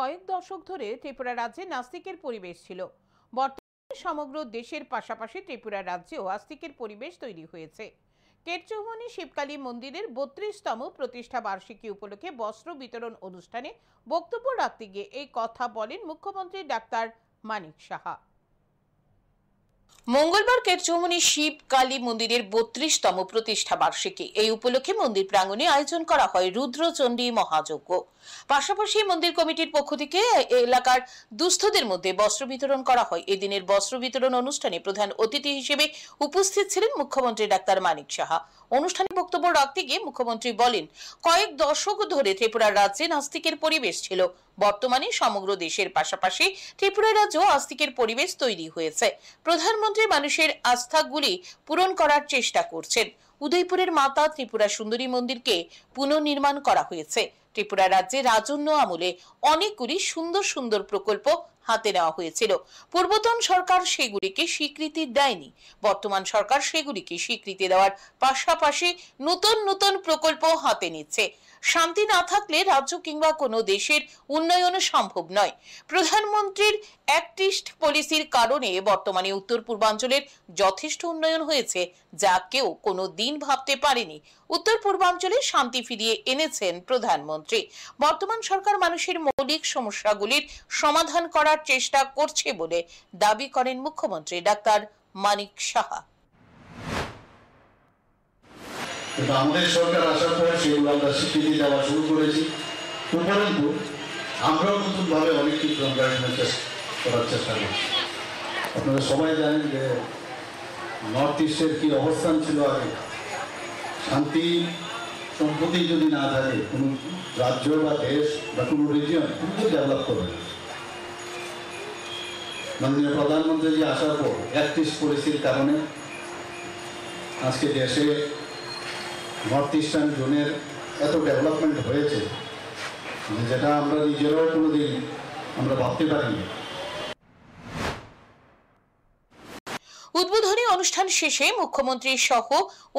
কয়েক দশক ধরে ত্রিপুরা রাজ্যে নাস্তিকের পরিবেশ ছিল। বর্তমানে সমগ্র দেশের পাশাপাশি ত্রিপুরা রাজ্যেও আস্তিকের পরিবেশ তৈরি হয়েছে। কেরচৌমনি শিবকালী মন্দিরের 32তম প্রতিষ্ঠা বার্ষিকী উপলক্ষে বস্ত্র বিতরণ অনুষ্ঠানে বক্তব্য রাখতে গিয়ে এই কথা বলেন মুখ্যমন্ত্রী ডাক্তার মানিক সাহা। মঙ্গলবার কেরচৌমনি শিব কালী মন্দিরের 32তম প্রতিষ্ঠা বার্ষিকী। এই উপলক্ষে মন্দির প্রাঙ্গণে আয়োজন করা হয় রুদ্রচণ্ডী মহাযজ্ঞ। পাশাপাশি মন্দির কমিটির পক্ষ থেকে এলাকার দুস্থদের মধ্যে বস্ত্র বিতরণ করা হয়। এদিনের বস্ত্র বিতরণ অনুষ্ঠানে প্রধান অতিথি হিসেবে উপস্থিত ছিলেন মুখ্যমন্ত্রী ডাক্তার মানিক সাহা। অনুষ্ঠানে বক্তব্য রাখতে গিয়ে মুখ্যমন্ত্রী বলেন, কয়েক দশক ধরে ত্রিপুরা রাজ্যে নাস্তিকের পরিবেশ ছিল। বর্তমানে সমগ্র দেশের পাশাপাশি ত্রিপুরা রাজ্যেও আস্তিকের পরিবেশ তৈরি হয়েছে। প্রধানমন্ত্রী মানুষের আস্থাগুলি পূরণ করার চেষ্টা করছেন। উদয়পুরের মাতা ত্রিপুরা সুন্দরী মন্দিরকে পুনর্নির্মাণ করা হয়েছে। ত্রিপুরা রাজ্যে রাজন্য আমলে অনেকগুলি সুন্দর সুন্দর প্রকল্প হাতে নেওয়া হয়েছিল। পূর্বতন সরকার সেগুলিকে স্বীকৃতি দেয়নি। বর্তমান সরকার সেগুলিকে স্বীকৃতি দেওয়ার পাশাপাশি নতুন নতুন প্রকল্প হাতে নিচ্ছে। শান্তি না থাকলে রাজ্য কিংবা কোনো দেশের উন্নয়ন সম্ভব নয়। প্রধানমন্ত্রীর অ্যাক্টিস্ট পলিসির কারণে বর্তমানে উত্তর পূর্বাঞ্চলের যথেষ্ট উন্নয়ন হয়েছে, যা কেউ কোনো দিন ভাবতে পারেনি। উত্তর পূর্বাঞ্চলে শান্তি ফিরিয়ে এনেছেন প্রধানমন্ত্রী। বর্তমান সরকার মানুষের মৌলিক সমস্যাগুলির সমাধান করার চেষ্টা করছে বলে দাবি করেন মুখ্যমন্ত্রী ডাক্তার মানিক সাহা। আমাদের সরকার আসার পরে সেগুলো আমরা স্বীকৃতি দেওয়া শুরু করেছি। উপরন্তু আমরাও নতুনভাবে অনেক কিছু করার চেষ্টা করছি। আপনারা সবাই জানেন যে নর্থ ইস্টের কি অবস্থান ছিল আগে। শান্তি সম্পত্তি যদি না থাকে কোনো রাজ্য বা দেশ বা কোনো রিজিয়ন কিন্তু ডেভেলপ করবে। মাননীয় প্রধানমন্ত্রী যে আসার পর অ্যাক্টিস্ট পলিসির কারণে আজকে দেশে নর্থ ইস্টার্ন জোনের এত ডেভেলপমেন্ট হয়েছে যেটা আমরা নিজেরাও কোনোদিন আমরা ভাবতে পারিনি। উদ্বোধনী অনুষ্ঠান শেষে মুখ্যমন্ত্রী সহ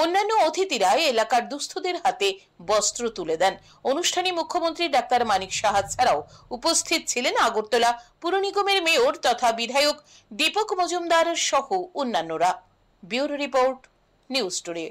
অন্যান্য অতিথিরা এলাকার দুস্থদের হাতে বস্ত্র তুলে দেন। অনুষ্ঠানে মুখ্যমন্ত্রী ডাক্তার মানিক সাহা ছাড়াও উপস্থিত ছিলেন আগরতলা পুর নিগমের মেয়র তথা বিধায়ক দীপক মজুমদার সহ অন্যান্যরা। Bureau report, news today.